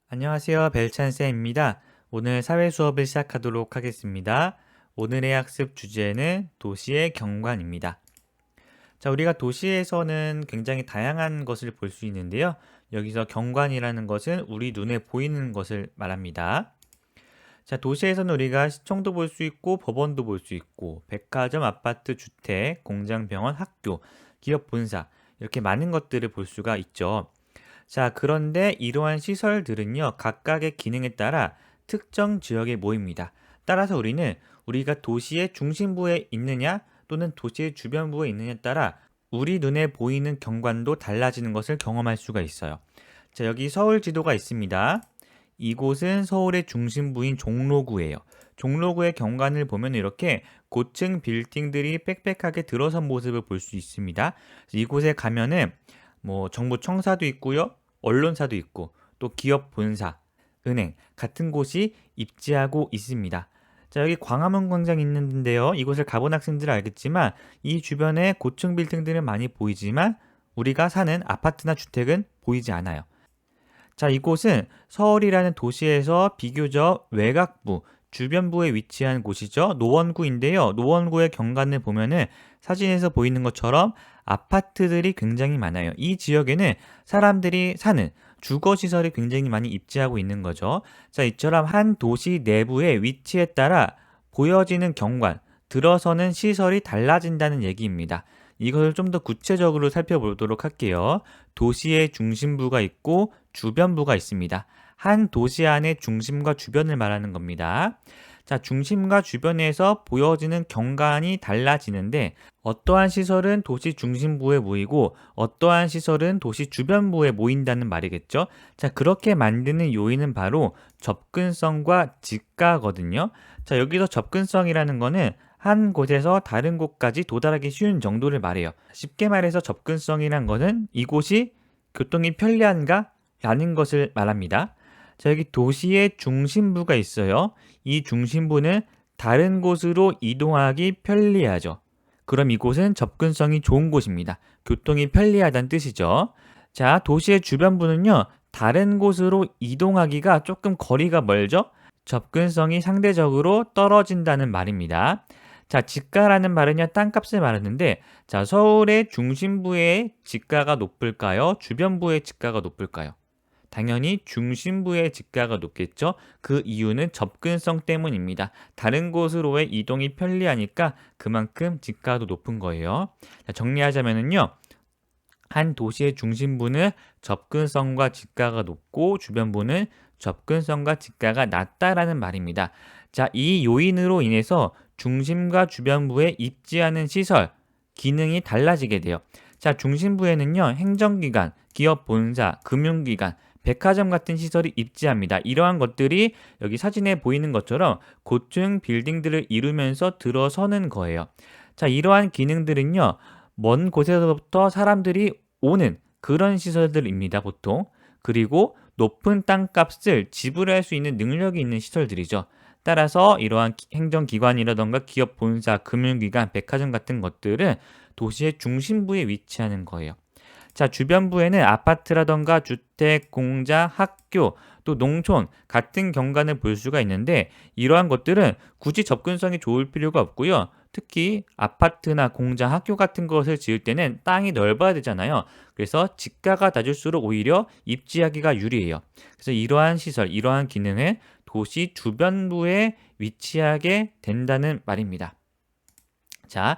안녕하세요. 벨찬쌤입니다. 오늘 사회 수업을 시작하도록 하겠습니다. 오늘의 학습 주제는 도시의 경관입니다. 자, 우리가 도시에서는 굉장히 다양한 것을 볼 수 있는데요. 여기서 경관이라는 것은 우리 눈에 보이는 것을 말합니다. 자, 도시에서는 우리가 시청도 볼 수 있고 법원도 볼 수 있고 백화점, 아파트, 주택, 공장, 병원, 학교, 기업 본사 이렇게 많은 것들을 볼 수가 있죠. 자, 그런데 이러한 시설들은요, 각각의 기능에 따라 특정 지역에 모입니다. 따라서 우리가 도시의 중심부에 있느냐 또는 도시의 주변부에 있느냐에 따라 우리 눈에 보이는 경관도 달라지는 것을 경험할 수가 있어요. 자, 여기 서울 지도가 있습니다. 이곳은 서울의 중심부인 종로구예요. 종로구의 경관을 보면 이렇게 고층 빌딩들이 빽빽하게 들어선 모습을 볼 수 있습니다. 이곳에 가면은 정부 청사도 있고요. 언론사도 있고 또 기업 본사, 은행 같은 곳이 입지하고 있습니다. 자, 여기 광화문 광장 있는데요. 이곳을 가본 학생들은 알겠지만 이 주변에 고층 빌딩들은 많이 보이지만 우리가 사는 아파트나 주택은 보이지 않아요. 자, 이곳은 서울이라는 도시에서 비교적 외곽부, 주변부에 위치한 곳이죠. 노원구인데요. 노원구의 경관을 보면은 사진에서 보이는 것처럼 아파트들이 굉장히 많아요. 이 지역에는 사람들이 사는 주거시설이 굉장히 많이 입지하고 있는 거죠. 자, 이처럼 한 도시 내부의 위치에 따라 보여지는 경관, 들어서는 시설이 달라진다는 얘기입니다. 이것을 좀 더 구체적으로 살펴보도록 할게요. 도시의 중심부가 있고 주변부가 있습니다. 한 도시 안의 중심과 주변을 말하는 겁니다. 자, 중심과 주변에서 보여지는 경관이 달라지는데 어떠한 시설은 도시 중심부에 모이고 어떠한 시설은 도시 주변부에 모인다는 말이겠죠. 자, 그렇게 만드는 요인은 바로 접근성과 직가거든요. 자, 여기서 접근성이라는 거는 한 곳에서 다른 곳까지 도달하기 쉬운 정도를 말해요. 쉽게 말해서 접근성이란 것은 이곳이 교통이 편리한가? 라는 것을 말합니다. 자, 여기 도시의 중심부가 있어요. 이 중심부는 다른 곳으로 이동하기 편리하죠. 그럼 이곳은 접근성이 좋은 곳입니다. 교통이 편리하다는 뜻이죠. 자, 도시의 주변부는요, 다른 곳으로 이동하기가 조금 거리가 멀죠? 접근성이 상대적으로 떨어진다는 말입니다. 자, 지가라는 말은요, 땅값을 말하는데, 자, 서울의 중심부의 지가가 높을까요? 주변부의 지가가 높을까요? 당연히 중심부의 지가가 높겠죠. 그 이유는 접근성 때문입니다. 다른 곳으로의 이동이 편리하니까 그만큼 지가도 높은 거예요. 자, 정리하자면은요. 한 도시의 중심부는 접근성과 지가가 높고 주변부는 접근성과 지가가 낮다라는 말입니다. 자, 이 요인으로 인해서 중심과 주변부에 입지하는 시설, 기능이 달라지게 돼요. 자, 중심부에는요, 행정기관, 기업 본사, 금융기관, 백화점 같은 시설이 입지합니다. 이러한 것들이 여기 사진에 보이는 것처럼 고층 빌딩들을 이루면서 들어서는 거예요. 자, 이러한 기능들은요, 먼 곳에서부터 사람들이 오는 그런 시설들입니다, 보통. 그리고 높은 땅값을 지불할 수 있는 능력이 있는 시설들이죠. 따라서 이러한 행정기관이라던가 기업 본사, 금융기관, 백화점 같은 것들은 도시의 중심부에 위치하는 거예요. 자, 주변부에는 아파트라던가 주택, 공장, 학교, 또 농촌 같은 경관을 볼 수가 있는데 이러한 것들은 굳이 접근성이 좋을 필요가 없고요. 특히 아파트나 공장, 학교 같은 것을 지을 때는 땅이 넓어야 되잖아요. 그래서 지가가 낮을수록 오히려 입지하기가 유리해요. 그래서 이러한 시설, 이러한 기능은 도시 주변부에 위치하게 된다는 말입니다. 자,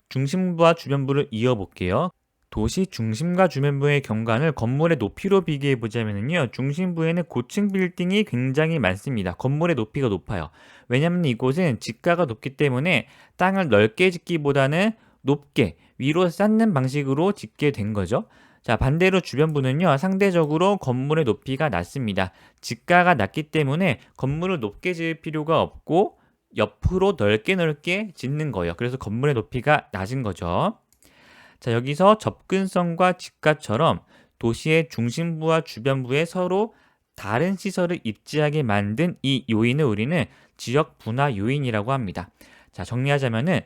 중심부와 주변부를 이어볼게요. 도시 중심과 주변부의 경관을 건물의 높이로 비교해 보자면요. 중심부에는 고층 빌딩이 굉장히 많습니다. 건물의 높이가 높아요. 왜냐하면 이곳은 지가가 높기 때문에 땅을 넓게 짓기보다는 높게 위로 쌓는 방식으로 짓게 된 거죠. 자, 반대로 주변부는요. 상대적으로 건물의 높이가 낮습니다. 지가가 낮기 때문에 건물을 높게 지을 필요가 없고 옆으로 넓게 짓는 거예요. 그래서 건물의 높이가 낮은 거죠. 자, 여기서 접근성과 직가처럼 도시의 중심부와 주변부에 서로 다른 시설을 입지하게 만든 이 요인을 우리는 지역 분화 요인이라고 합니다. 자, 정리하자면은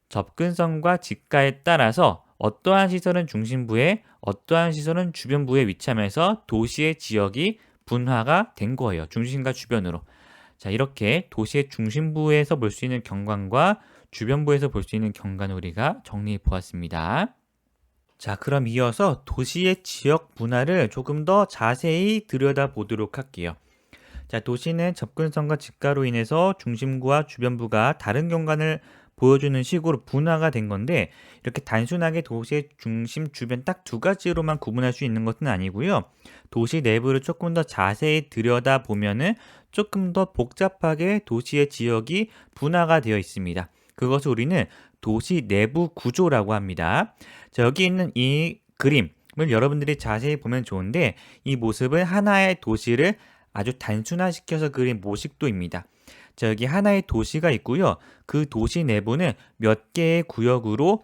접근성과 직가에 따라서 어떠한 시설은 중심부에, 어떠한 시설은 주변부에 위치하면서 도시의 지역이 분화가 된 거예요. 중심과 주변으로. 자, 이렇게 도시의 중심부에서 볼 수 있는 경관과 주변부에서 볼 수 있는 경관을 우리가 정리해 보았습니다. 자, 그럼 이어서 도시의 지역 분화를 조금 더 자세히 들여다보도록 할게요. 자, 도시는 접근성과 직가로 인해서 중심부와 주변부가 다른 경관을 보여주는 식으로 분화가 된 건데, 이렇게 단순하게 도시의 중심, 주변 딱 두 가지로만 구분할 수 있는 것은 아니고요. 도시 내부를 조금 더 자세히 들여다보면은 조금 더 복잡하게 도시의 지역이 분화가 되어 있습니다. 그것을 우리는 도시 내부 구조라고 합니다. 자, 여기 있는 이 그림을 여러분들이 자세히 보면 좋은데, 이 모습은 하나의 도시를 아주 단순화시켜서 그린 모식도입니다. 자, 여기 하나의 도시가 있고요. 그 도시 내부는 몇 개의 구역으로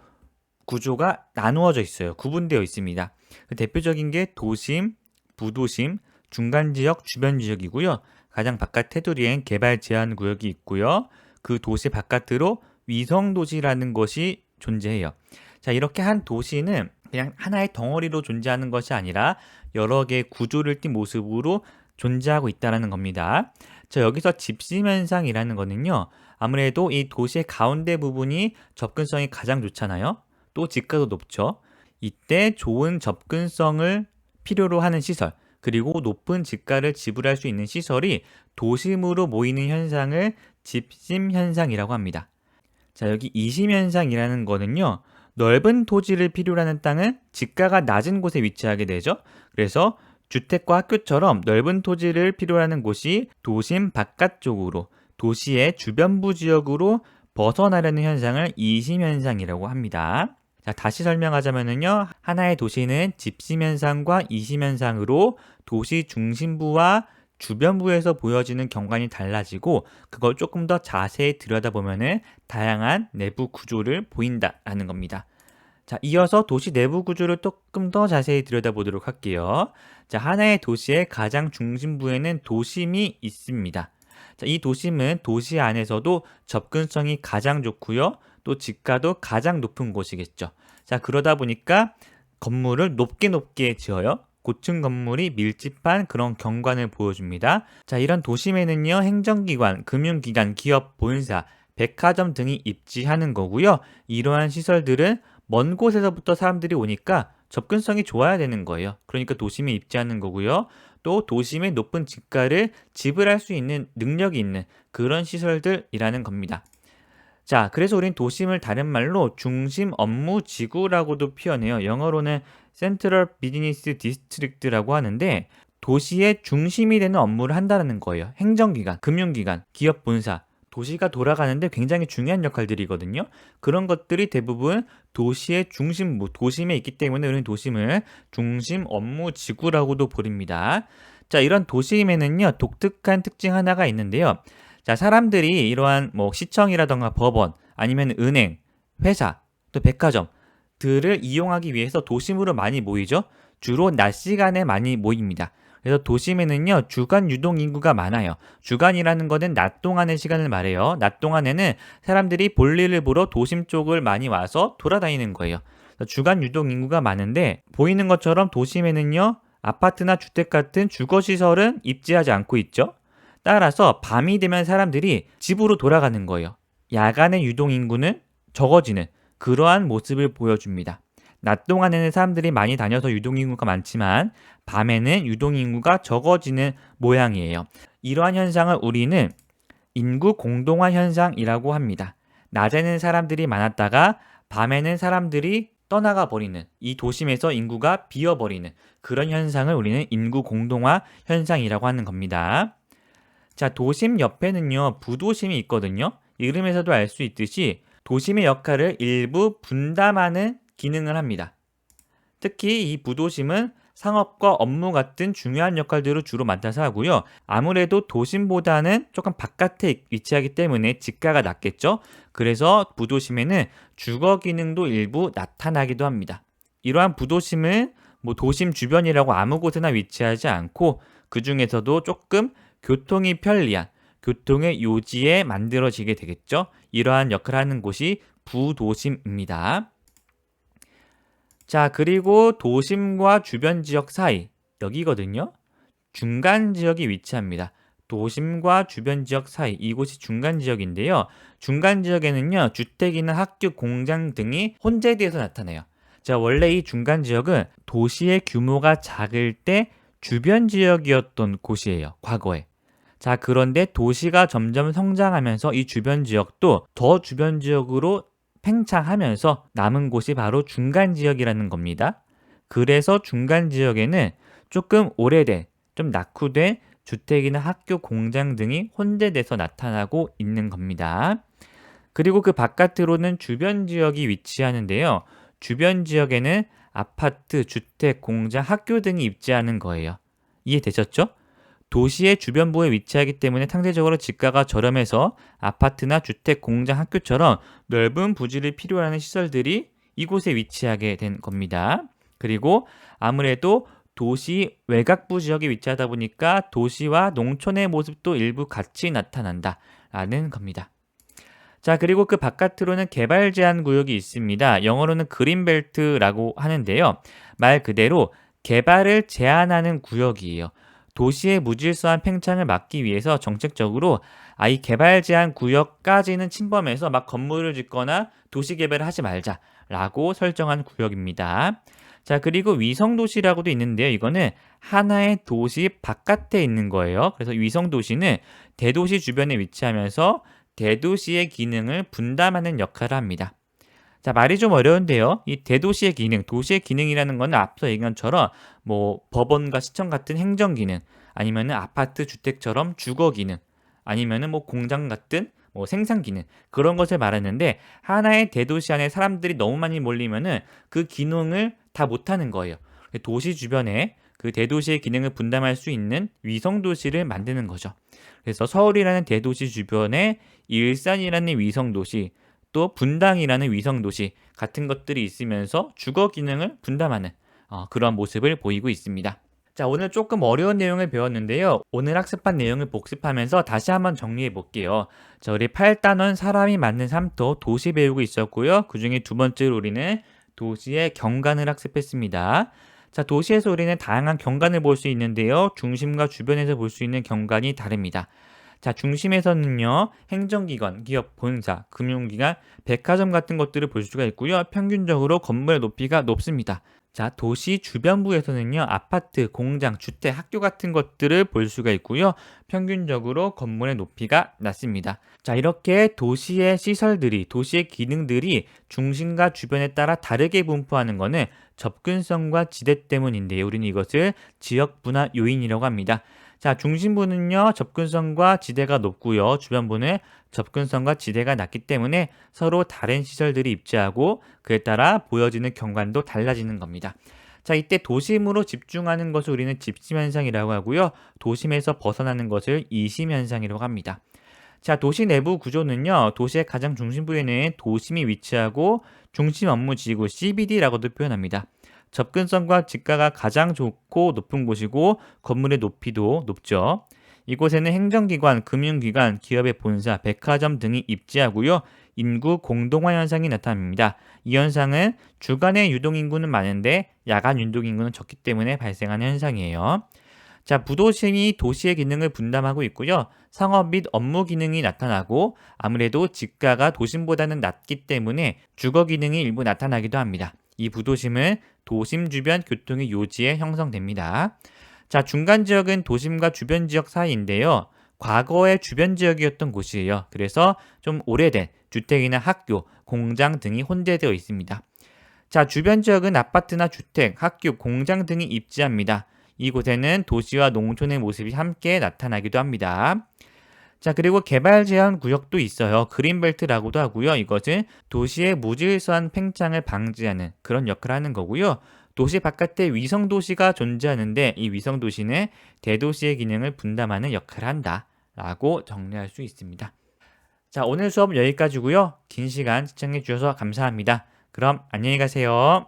구조가 나누어져 있어요. 구분되어 있습니다. 그 대표적인 게 도심, 부도심, 중간지역, 주변지역이고요. 가장 바깥 테두리엔 개발 제한 구역이 있고요. 그 도시 바깥으로 위성도시라는 것이 존재해요. 자, 이렇게 한 도시는 그냥 하나의 덩어리로 존재하는 것이 아니라 여러 개의 구조를 띈 모습으로 존재하고 있다는 겁니다. 자, 여기서 집심현상이라는 거는요. 아무래도 이 도시의 가운데 부분이 접근성이 가장 좋잖아요. 또 지가도 높죠. 이때 좋은 접근성을 필요로 하는 시설, 그리고 높은 지가를 지불할 수 있는 시설이 도심으로 모이는 현상을 집심현상이라고 합니다. 자, 여기 이심현상이라는 거는요. 넓은 토지를 필요로 하는 땅은 지가가 낮은 곳에 위치하게 되죠. 그래서 주택과 학교처럼 넓은 토지를 필요로 하는 곳이 도심 바깥쪽으로, 도시의 주변부 지역으로 벗어나려는 현상을 이심현상이라고 합니다. 자, 다시 설명하자면요. 하나의 도시는 집심현상과 이심현상으로 도시 중심부와 주변부에서 보여지는 경관이 달라지고, 그걸 조금 더 자세히 들여다보면 다양한 내부 구조를 보인다라는 겁니다. 자, 이어서 도시 내부 구조를 조금 더 자세히 들여다보도록 할게요. 자, 하나의 도시의 가장 중심부에는 도심이 있습니다. 자, 이 도심은 도시 안에서도 접근성이 가장 좋고요. 또 지가도 가장 높은 곳이겠죠. 자, 그러다 보니까 건물을 높게 지어요. 고층 건물이 밀집한 그런 경관을 보여줍니다. 자, 이런 도심에는요, 행정기관, 금융기관, 기업, 본사, 백화점 등이 입지하는 거고요. 이러한 시설들은 먼 곳에서부터 사람들이 오니까 접근성이 좋아야 되는 거예요. 그러니까 도심에 입지하는 거고요. 또 도심의 높은 지가를 지불할 수 있는 능력이 있는 그런 시설들이라는 겁니다. 자, 그래서 우린 도심을 다른 말로 중심 업무 지구라고도 표현해요. 영어로는 Central Business District라고 하는데, 도시의 중심이 되는 업무를 한다는 거예요. 행정기관, 금융기관, 기업 본사, 도시가 돌아가는데 굉장히 중요한 역할들이거든요. 그런 것들이 대부분 도시의 중심부, 도심에 있기 때문에 우리는 도심을 중심 업무 지구라고도 부릅니다. 자, 이런 도심에는요, 독특한 특징 하나가 있는데요. 자, 사람들이 이러한 시청이라던가 법원, 아니면 은행, 회사, 또 백화점들을 이용하기 위해서 도심으로 많이 모이죠. 주로 낮 시간에 많이 모입니다. 그래서 도심에는요, 주간 유동 인구가 많아요. 주간이라는 거는 낮 동안의 시간을 말해요. 낮 동안에는 사람들이 볼일을 보러 도심 쪽을 많이 와서 돌아다니는 거예요. 주간 유동 인구가 많은데, 보이는 것처럼 도심에는요, 아파트나 주택 같은 주거시설은 입지하지 않고 있죠. 따라서 밤이 되면 사람들이 집으로 돌아가는 거예요. 야간의 유동 인구는 적어지는 그러한 모습을 보여줍니다. 낮 동안에는 사람들이 많이 다녀서 유동 인구가 많지만 밤에는 유동 인구가 적어지는 모양이에요. 이러한 현상을 우리는 인구 공동화 현상이라고 합니다. 낮에는 사람들이 많았다가 밤에는 사람들이 떠나가 버리는, 이 도심에서 인구가 비어버리는 그런 현상을 우리는 인구 공동화 현상이라고 하는 겁니다. 자, 도심 옆에는요, 부도심이 있거든요. 이름에서도 알 수 있듯이 도심의 역할을 일부 분담하는 기능을 합니다. 특히 이 부도심은 상업과 업무 같은 중요한 역할들을 주로 맡아서 하고요. 아무래도 도심보다는 조금 바깥에 위치하기 때문에 지가가 낮겠죠. 그래서 부도심에는 주거 기능도 일부 나타나기도 합니다. 이러한 부도심은 도심 주변이라고 아무 곳에나 위치하지 않고, 그 중에서도 조금 교통이 편리한 교통의 요지에 만들어지게 되겠죠. 이러한 역할을 하는 곳이 부도심입니다. 자, 그리고 도심과 주변 지역 사이, 여기거든요. 중간 지역이 위치합니다. 도심과 주변 지역 사이, 이곳이 중간 지역인데요. 중간 지역에는요, 주택이나 학교, 공장 등이 혼재되어서 나타나요. 자, 원래 이 중간 지역은 도시의 규모가 작을 때 주변 지역이었던 곳이에요, 과거에. 자, 그런데 도시가 점점 성장하면서 이 주변 지역도 더 주변 지역으로 팽창하면서 남은 곳이 바로 중간 지역이라는 겁니다. 그래서 중간 지역에는 조금 오래된, 좀 낙후된 주택이나 학교, 공장 등이 혼재돼서 나타나고 있는 겁니다. 그리고 그 바깥으로는 주변 지역이 위치하는데요. 주변 지역에는 아파트, 주택, 공장, 학교 등이 입지하는 거예요. 이해되셨죠? 도시의 주변부에 위치하기 때문에 상대적으로 집가가 저렴해서 아파트나 주택, 공장, 학교처럼 넓은 부지를 필요로 하는 시설들이 이곳에 위치하게 된 겁니다. 그리고 아무래도 도시 외곽부 지역에 위치하다 보니까 도시와 농촌의 모습도 일부 같이 나타난다라는 겁니다. 자, 그리고 그 바깥으로는 개발 제한 구역이 있습니다. 영어로는 그린벨트라고 하는데요. 말 그대로 개발을 제한하는 구역이에요. 도시의 무질서한 팽창을 막기 위해서 정책적으로 이 개발 제한 구역까지는 침범해서 막 건물을 짓거나 도시 개발을 하지 말자라고 설정한 구역입니다. 자, 그리고 위성도시라고도 있는데요. 이거는 하나의 도시 바깥에 있는 거예요. 그래서 위성도시는 대도시 주변에 위치하면서 대도시의 기능을 분담하는 역할을 합니다. 자, 말이 좀 어려운데요. 이 대도시의 기능, 도시의 기능이라는 건 앞서 얘기한 것처럼 뭐 법원과 시청 같은 행정 기능, 아니면은 아파트, 주택처럼 주거 기능, 아니면은 뭐 공장 같은 뭐 생산 기능, 그런 것을 말하는데, 하나의 대도시 안에 사람들이 너무 많이 몰리면은 그 기능을 다 못하는 거예요. 도시 주변에 그 대도시의 기능을 분담할 수 있는 위성 도시를 만드는 거죠. 그래서 서울이라는 대도시 주변에 일산이라는 위성 도시, 또 분당이라는 위성 도시 같은 것들이 있으면서 주거 기능을 분담하는 그런 모습을 보이고 있습니다. 자, 오늘 조금 어려운 내용을 배웠는데요. 오늘 학습한 내용을 복습하면서 다시 한번 정리해 볼게요. 자, 우리 8단원 사람이 만든 삶터 도시 배우고 있었고요. 그 중에 두 번째로 우리는 도시의 경관을 학습했습니다. 자, 도시에서 우리는 다양한 경관을 볼 수 있는데요. 중심과 주변에서 볼 수 있는 경관이 다릅니다. 자, 중심에서는요, 행정기관, 기업, 본사, 금융기관, 백화점 같은 것들을 볼 수가 있고요. 평균적으로 건물의 높이가 높습니다. 자, 도시 주변부에서는요, 아파트, 공장, 주택, 학교 같은 것들을 볼 수가 있고요. 평균적으로 건물의 높이가 낮습니다. 자, 이렇게 도시의 시설들이, 도시의 기능들이 중심과 주변에 따라 다르게 분포하는 것은 접근성과 지대 때문인데요. 우리는 이것을 지역 분화 요인이라고 합니다. 자, 중심부는요, 접근성과 지대가 높고요. 주변부는 접근성과 지대가 낮기 때문에 서로 다른 시설들이 입지하고 그에 따라 보여지는 경관도 달라지는 겁니다. 자, 이때 도심으로 집중하는 것을 우리는 집심현상이라고 하고요. 도심에서 벗어나는 것을 이심현상이라고 합니다. 자, 도시 내부 구조는요, 도시의 가장 중심부에는 도심이 위치하고 중심 업무 지구 CBD라고도 표현합니다. 접근성과 집가가 가장 좋고 높은 곳이고 건물의 높이도 높죠. 이곳에는 행정기관, 금융기관, 기업의 본사, 백화점 등이 입지하고요. 인구 공동화 현상이 나타납니다. 이 현상은 주간의 유동인구는 많은데 야간 유동인구는 적기 때문에 발생하는 현상이에요. 자, 부도심이 도시의 기능을 분담하고 있고요. 상업 및 업무 기능이 나타나고 아무래도 집가가 도심보다는 낮기 때문에 주거 기능이 일부 나타나기도 합니다. 이 부도심은 도심 주변 교통의 요지에 형성됩니다. 자, 중간 지역은 도심과 주변 지역 사이인데요. 과거의 주변 지역이었던 곳이에요. 그래서 좀 오래된 주택이나 학교, 공장 등이 혼재되어 있습니다. 자, 주변 지역은 아파트나 주택, 학교, 공장 등이 입지합니다. 이곳에는 도시와 농촌의 모습이 함께 나타나기도 합니다. 자, 그리고 개발 제한 구역도 있어요. 그린벨트라고도 하고요. 이것은 도시의 무질서한 팽창을 방지하는 그런 역할을 하는 거고요. 도시 바깥에 위성 도시가 존재하는데 이 위성 도시는 대도시의 기능을 분담하는 역할을 한다라고 정리할 수 있습니다. 자, 오늘 수업 여기까지고요. 긴 시간 시청해 주셔서 감사합니다. 그럼 안녕히 가세요.